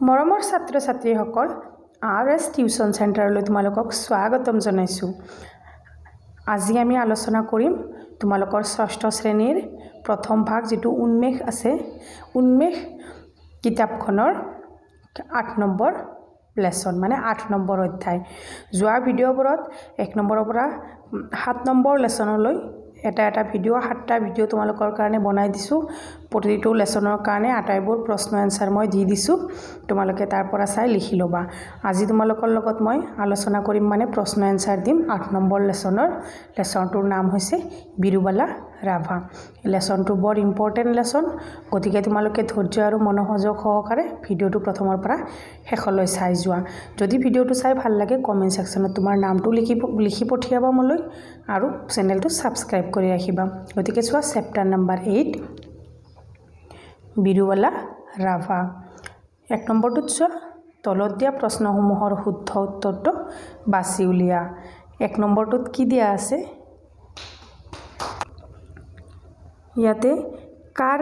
মৰমৰ ছাত্ৰ ছাত্ৰীসকল RS টিউচন চেণ্টাৰলৈ তোমালোকক স্বাগতম জনাইছোঁ। আজি আমি আলোচনা কৰিম তোমালোকৰ ষষ্ঠ শ্ৰেণীৰ প্ৰথম ভাগ যেটো উন্মেষ আছে উন্মেষ কিতাপখনৰ 8 নম্বৰ লেসন মানে 8 নম্বৰ অধ্যায়। যোৱা ভিডিঅ'বোৰত 1 নম্বৰৰ পৰা 7 নম্বৰ লেসনলৈ এটা ভিডিঅ' 7টা ভিডিঅ' তোমালোকৰ কাৰণে বনাই দিছো। প্ৰতিটো লেসনৰ কাৰণে আটাইবোৰ প্ৰশ্ন এনসাৰ মই দি দিছো। তোমালোকে তাৰ পৰা চাই লিখি লবা। আজি তোমালোকৰ লগত মই আলোচনা কৰিম মানে প্ৰশ্ন এনসাৰ দিম 8 নম্বৰ লেসনটোৰ নাম হৈছে বিৰুবালা ৰাভা। লেসনটো বৰ ইম্পৰ্টেন্ট লেসন, গতিকে তোমালোকে ধৈৰ্য আৰু মনোযোগ সহকাৰে ভিডিঅ'টো প্ৰথমৰ পৰা শেষলৈ চাই যোৱা। যদি ভিডিঅ'টো চাই ভাল লাগে কমেন্ট সেকশনত তোমাৰ নামটো লিখি পঠিয়াবা মোলৈ আৰু চেনেলটো সাবস্ক্ৰাইব কৰি ৰাখিবা। গতিকে চোৱা চেপ্টাৰ নম্বৰ 8 বিৰুবালা ৰাভা। 1 নম্বৰটোত চোৱা তলত দিয়া প্ৰশ্নসমূহৰ শুদ্ধ উত্তৰটো বাছি উলিয়া। 1 নম্বৰটোত কি দিয়া আছে ইয়াতে কাৰ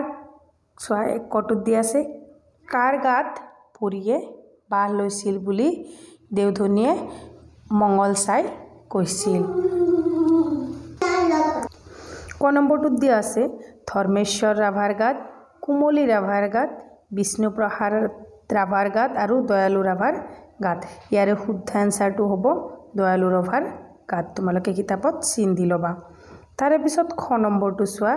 চোৱা কটুত দিয়া আছে কাৰ গাত পৰিয়ে বাহ লৈছিল বুলি দেউধনীয়ে মঙ্গল চাই কৈছিল। ক নম্বৰটোত দিয়া আছে ধৰ্মেশ্বৰ ৰাভাৰ গাত, কুমলী ৰাভাৰ গাত, বিষ্ণুপ্ৰসাদ ৰাভাৰ গাত আৰু দয়ালু ৰাভাৰ গাত। ইয়াৰে শুদ্ধ এনসাৰটো হ'ব দয়ালু ৰাভাৰ গাত। তোমালোকে কিতাপত চিন দি লবা। তাৰে পিছত খ নম্বৰটো চোৱা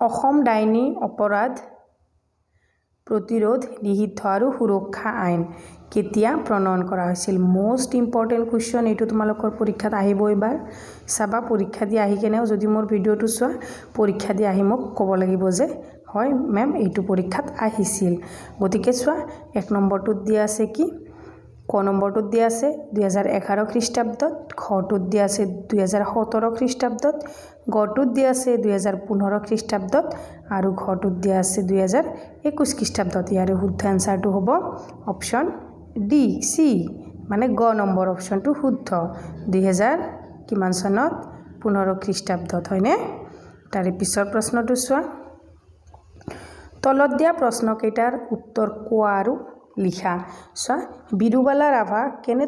অসম ডাইনী অপৰাধ প্ৰতিৰোধ নিষিদ্ধ আৰু সুৰক্ষা আইন কেতিয়া প্ৰণয়ন কৰা হৈছিল। মোস্ট ইম্পৰ্টেন্ট কোৱেশ্চন, এইটো তোমালোকৰ পৰীক্ষাত আহিব। এবাৰ চাবা পৰীক্ষা দি আহি কেনেও যদি মোৰ ভিডিঅ'টো চোৱা পৰীক্ষা দি আহি মোক ক'ব লাগিব যে হয় মেম এইটো পৰীক্ষাত আহিছিল। গতিকে চোৱা 1 নম্বৰটোত দিয়া আছে কি ক নম্বৰটোত দিয়া আছে 2011 খ্ৰীষ্টাব্দত, খটোত দিয়া আছে 2017 খ্ৰীষ্টাব্দত, গটোত দিয়া আছে 2015 খ্ৰীষ্টাব্দত আৰু ঘটোত দিয়া আছে 2021 খ্ৰীষ্টাব্দত। ইয়াৰে শুদ্ধ এনসাৰটো হ'ব অপশন ডি সি মানে গ নম্বৰ অপশনটো শুদ্ধ। 2000 কিমান চনত 15 খ্ৰীষ্টাব্দত হয়নে। তাৰে পিছৰ প্ৰশ্নটো চোৱা তলত দিয়া প্ৰশ্ন কেইটাৰ উত্তৰ কোৱা আৰু লিখা। চোৱা বিৰুবালা ৰাভা কেনে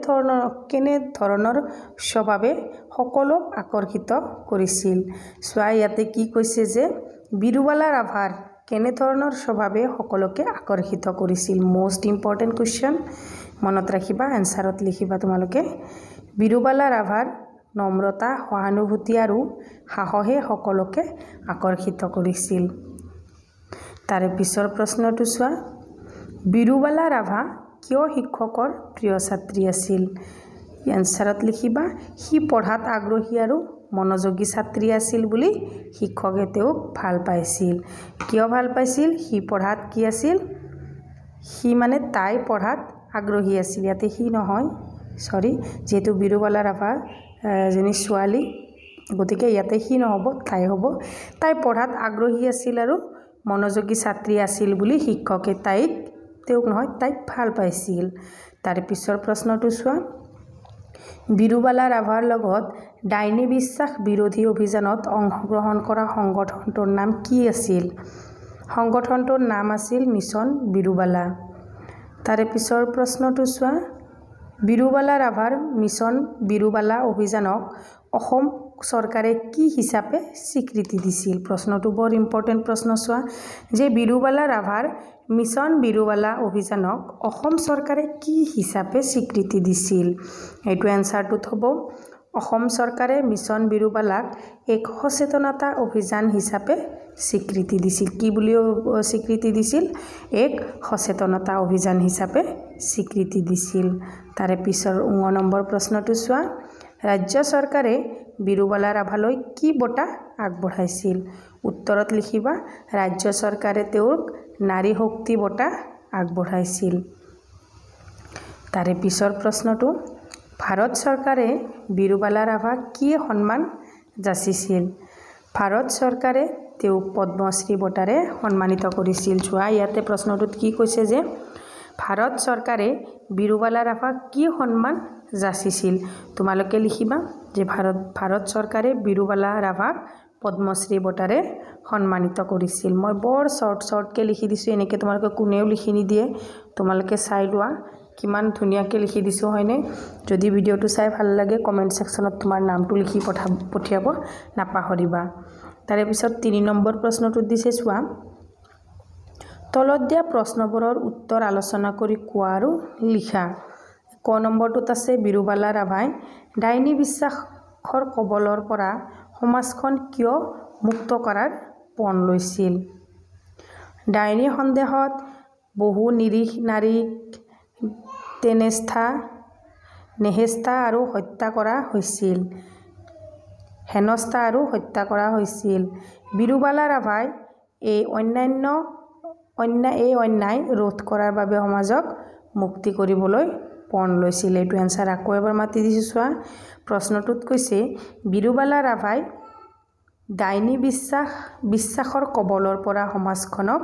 ধৰণৰ স্বভাৱে সকলোক আকৰ্ষিত কৰিছিল। চোৱা ইয়াতে কি কৈছে যে বিৰুবালা ৰাভাৰ কেনে ধৰণৰ স্বভাৱে সকলোকে আকৰ্ষিত কৰিছিল। মোস্ট ইম্পৰ্টেন্ট কোৱেশ্চন, মনত ৰাখিবা এনসাৰত লিখিবা তোমালোকে। বিৰুবালা ৰাভাৰ নম্ৰতা, সহানুভূতি আৰু সাহসে সকলোকে আকৰ্ষিত কৰিছিল। তাৰে পিছৰ প্ৰশ্নটো চোৱা বিৰুবালা ৰাভা কিয় শিক্ষকৰ প্ৰিয় ছাত্ৰী আছিল। এনসাৰত লিখিবা সি পঢ়াত আগ্ৰহী আৰু মনোযোগী ছাত্ৰী আছিল বুলি শিক্ষকে তেওঁক ভাল পাইছিল। কিয় ভাল পাইছিল? সি পঢ়াত কি আছিল? সি মানে তাই পঢ়াত আগ্ৰহী আছিল। ইয়াতে সি নহয় সৰি, যেহেতু বিৰুবালা ৰাভা এজনী ছোৱালী গতিকে ইয়াতে সি নহ'ব তাই হ'ব। তাই পঢ়াত আগ্ৰহী আছিল আৰু মনোযোগী ছাত্ৰী আছিল বুলি শিক্ষকে তেওঁক নহয় তাইক ভাল পাইছিল। তাৰে পিছৰ প্ৰশ্নটো চোৱা বিৰুবালা ৰাভাৰ লগত ডাইনী বিশ্বাস বিৰোধী অভিযানত অংশগ্ৰহণ কৰা সংগঠনটোৰ নাম কি আছিল। সংগঠনটোৰ নাম আছিল মিছন বিৰুবালা। তাৰে পিছৰ প্ৰশ্নটো চোৱা বিৰুবালা ৰাভাৰ মিছন বিৰুবালা অভিযানক অসম চৰকাৰে কি হিচাপে স্বীকৃতি দিছিল। প্ৰশ্নটো বৰ ইম্পৰ্টেন্ট প্ৰশ্ন। চোৱা যে বিৰুবালা ৰাভাৰ মিছন বিৰুবালা অভিযানক অসম চৰকাৰে কি হিচাপে স্বীকৃতি দিছিল। এইটো এনসাৰটোত হ'ব অসম চৰকাৰে মিছন বিৰুবালাক এক সচেতনতা অভিযান হিচাপে স্বীকৃতি দিছিল। কি বুলি স্বীকৃতি দিছিল? এক সচেতনতা অভিযান হিচাপে স্বীকৃতি দিছিল। তাৰে পিছৰ 9 নম্বৰ প্ৰশ্নটো চোৱা ৰাজ্য চৰকাৰে বিৰুবালা ৰাভালৈ কি বঁটা আগবঢ়াইছিল। উত্তৰত লিখিবা ৰাজ্য চৰকাৰে তেওঁক নাৰী শক্তি বঁটা আগবঢ়াইছিল। তাৰে পিছৰ প্ৰশ্নটো ভাৰত চৰকাৰে বিৰুবালা ৰাভাক কি সন্মান যাচিছিল। ভাৰত চৰকাৰে তেওঁক পদ্মশ্ৰী বঁটাৰে সন্মানিত কৰিছিল। চোৱা ইয়াতে প্ৰশ্নটোত কি কৈছে যে ভাৰত চৰকাৰে বিৰুবালা ৰাভাক কি সন্মান যাচিছিল। তোমালোকে লিখিবা যে ভাৰত চৰকাৰে বিৰুবালা ৰাভাক পদ্মশ্ৰী বঁটাৰে সন্মানিত কৰিছিল মই বৰ শৰ্টকৈ লিখি দিছোঁ এনেকৈ তোমালোকে কোনেও লিখি নিদিয়ে তোমালোকে চাই লোৱা কিমান ধুনীয়াকৈ লিখি দিছোঁ হয়নে যদি ভিডিঅ'টো চাই ভাল লাগে কমেণ্ট সেকশনত তোমাৰ নামটো লিখি পঠিয়াব নাপাহৰিবা তাৰে পিছত 3 নম্বৰ প্ৰশ্নটো দিছে চোৱা তলত দিয়া প্ৰশ্নবোৰৰ উত্তৰ আলোচনা কৰি কোৱা আৰু লিখা ক নম্বৰটোত আছে বিৰুবালা ৰাভাই ডাইনী বিশ্বাসৰ কবলৰ পৰা সমাজখন কিয় মুক্ত কৰাৰ পণ লৈছিল ডাইনী সন্দেহত বহু নিৰীহ নাৰীক হেনস্থা আৰু হত্যা কৰা হৈছিল বিৰুবালা ৰাভাই এই অন্যায় ৰোধ কৰাৰ বাবে সমাজক মুক্তি কৰিবলৈ পণ লৈছিল এইটো এনসাৰ আকৌ এবাৰ মাতি দিছোঁ চোৱা প্ৰশ্নটোত কৈছে বিৰুবালা ৰাভাই ডাইনী বিশ্বাসৰ কবলৰ পৰা সমাজখনক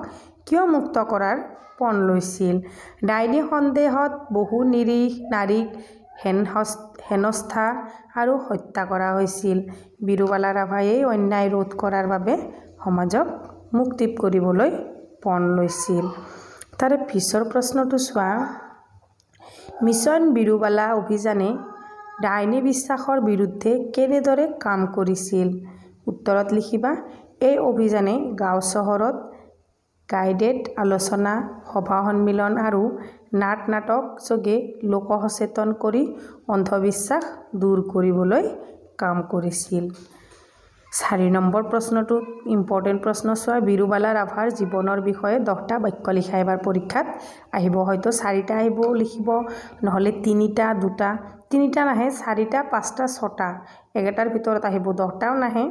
কিয় মুক্ত কৰাৰ পণ লৈছিল ডাইনী সন্দেহত বহু নিৰীহ নাৰীক হেনস্থা আৰু হত্যা কৰা হৈছিল বিৰুবালা ৰাভাই এই অন্যায় ৰোধ কৰাৰ বাবে সমাজক মুক্তি কৰিবলৈ পণ লৈছিল তাৰে পিছৰ প্ৰশ্নটো চোৱা মিছন বিৰুবালা অভিযানে ডাইনী বিশ্বাসৰ বিৰুদ্ধে কেনেদৰে কাম কৰিছিল উত্তৰত লিখিবা এই অভিযানে গাঁও চহৰত গাইডেড আলোচনা সভা সন্মিলন আৰু নাটক যোগে লোক সচেতন কৰি অন্ধবিশ্বাস দূৰ কৰিবলৈ কাম কৰিছিল 4 নম্বৰ প্ৰশ্নটো ইম্পৰ্টেন্ট প্ৰশ্ন চোৱা বিৰুবালা ৰাভাৰ জীৱনৰ বিষয়ে 10টা বাক্য লিখা এবাৰ পৰীক্ষাত আহিব হয়তো 4টা আহিব লিখিব নহলে 3টা 2টা 3টা নাহে 4টা 5টা 6টা একেটাৰ ভিতৰত আহিব 10টাও নাহে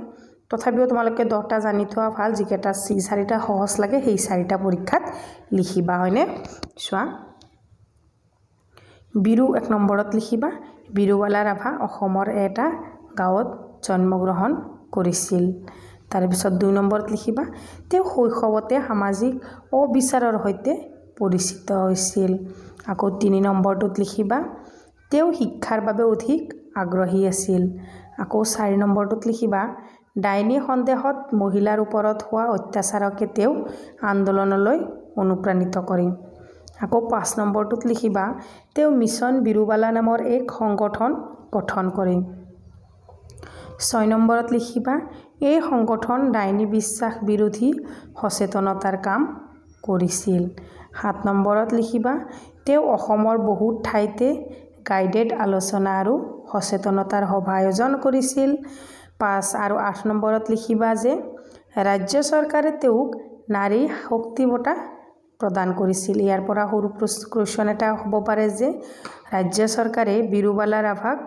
তথাপিও তোমালোকে 10টা জানি থোৱা ভাল যিকেটা 4টা সহজ লাগে সেই 4টা পৰীক্ষাত লিখিবা হয়নে চোৱা বিৰু 1 নম্বৰত লিখিবা বিৰুবালা ৰাভা অসমৰ এটা গাঁৱত জন্মগ্ৰহণ কৰিছিল তাৰ পিছত 2 নম্বৰত লিখিবা তেওঁ শৈশৱতে সামাজিক অবিচাৰৰ সৈতে পৰিচিত হৈছিল আকৌ 3 নম্বৰটোত লিখিবা তেওঁ শিক্ষাৰ বাবে অধিক আগ্ৰহী আছিল আকৌ 4 নম্বৰটোত লিখিবা ডাইনী সন্দেহত মহিলাৰ ওপৰত হোৱা অত্যাচাৰকে তেওঁ আন্দোলনলৈ অনুপ্ৰাণিত কৰে আকৌ 5 নম্বৰটোত লিখিবা তেওঁ মিছন বিৰুবালা নামৰ এক সংগঠন গঠন কৰে 6 নম্বৰত লিখিবা এই সংগঠন ডাইনী বিশ্বাস বিৰোধী সচেতনতাৰ কাম কৰিছিল 7 নম্বৰত লিখিবা তেওঁ অসমৰ বহুত ঠাইতে গাইডেড আলোচনা আৰু সচেতনতাৰ সভা আয়োজন কৰিছিল 5 আৰু 8 নম্বৰত লিখিবা যে ৰাজ্য চৰকাৰে তেওঁক নাৰী শক্তি বঁটা প্ৰদান কৰিছিল ইয়াৰ পৰা সৰু প্ৰশ্ন এটা হ'ব পাৰে যে ৰাজ্য চৰকাৰে বিৰুবালা ৰাভাক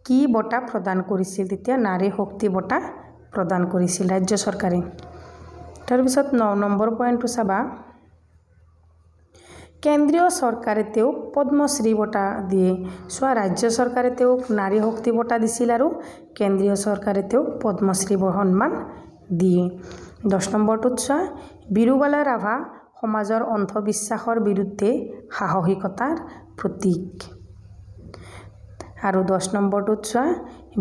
কি বঁটা প্ৰদান কৰিছিল তেতিয়া নাৰী শক্তি বঁটা প্ৰদান কৰিছিল ৰাজ্য চৰকাৰে তাৰ পিছত 9 নম্বৰ পইণ্টটো চাবা কেন্দ্ৰীয় চৰকাৰে তেওঁক পদ্মশ্ৰী বঁটা দিয়ে সোৱা ৰাজ্য চৰকাৰে তেওঁক নাৰী শক্তি বঁটা দিছিল আৰু কেন্দ্ৰীয় চৰকাৰে তেওঁক পদ্মশ্ৰী সন্মান দিয়ে 10 নম্বৰটোত সোৱা বিৰুবালা ৰাভা সমাজৰ অন্ধবিশ্বাসৰ বিৰুদ্ধে সাহসিকতাৰ প্ৰতীক আৰু 10 নম্বৰটোত সোৱা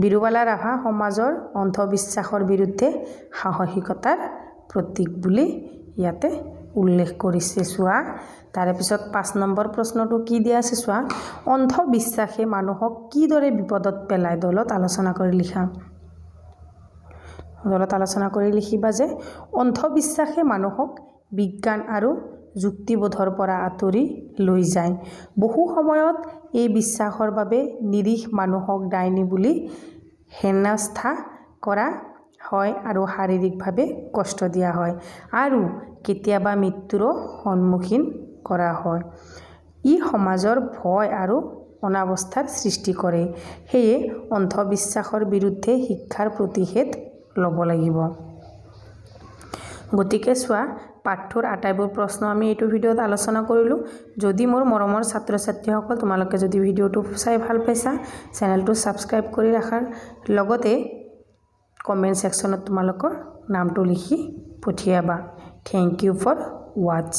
বিৰুবালা ৰাভা সমাজৰ অন্ধবিশ্বাসৰ বিৰুদ্ধে সাহসিকতাৰ প্ৰতীক বুলি ইয়াতে উল্লেখ কৰিছে সোৱা তাৰে পিছত 5 নম্বৰ প্ৰশ্নটো কি দিয়া আছে সোৱা অন্ধবিশ্বাসে মানুহক কি দৰে বিপদত পেলায় দলত আলোচনা কৰি লিখিবা যে অন্ধবিশ্বাসে মানুহক বিজ্ঞান আৰু যুক্তিবোধৰ পৰা আঁতৰি লৈ যায় বহু সময়ত এই বিশ্বাসৰ বাবে নিৰীহ মানুহক ডাইনী বুলি হেনস্থা কৰা হয় আৰু শাৰীৰিকভাৱে কষ্ট দিয়া হয় আৰু কেতিয়াবা মৃত্যুৰ সন্মুখীন কৰা হয় ই সমাজৰ ভয় আৰু অনাৱস্থাৰ সৃষ্টি কৰে হেয়ে অন্ধবিশ্বাসৰ বিৰুদ্ধে শিক্ষাৰ প্ৰতিষেধ ল'ব লাগিব গতিকে সোৱা পাঠ্যৰ আটাইবোৰ প্ৰশ্ন আমি এইটো ভিডিঅ'ত আলোচনা কৰিলো যদি মোৰ মৰমৰ ছাত্ৰ ছাত্ৰীসকল তোমালোকে যদি ভিডিঅ'টো চাই ভাল পাইছা চেনেলটো সাবস্ক্ৰাইব কৰি ৰাখাৰ লগতে কমেন্ট সেকশনত তোমালোকৰ নামটো লিখি পঠিয়াবা থ্যাংক ইউ ফৰ ওয়াচ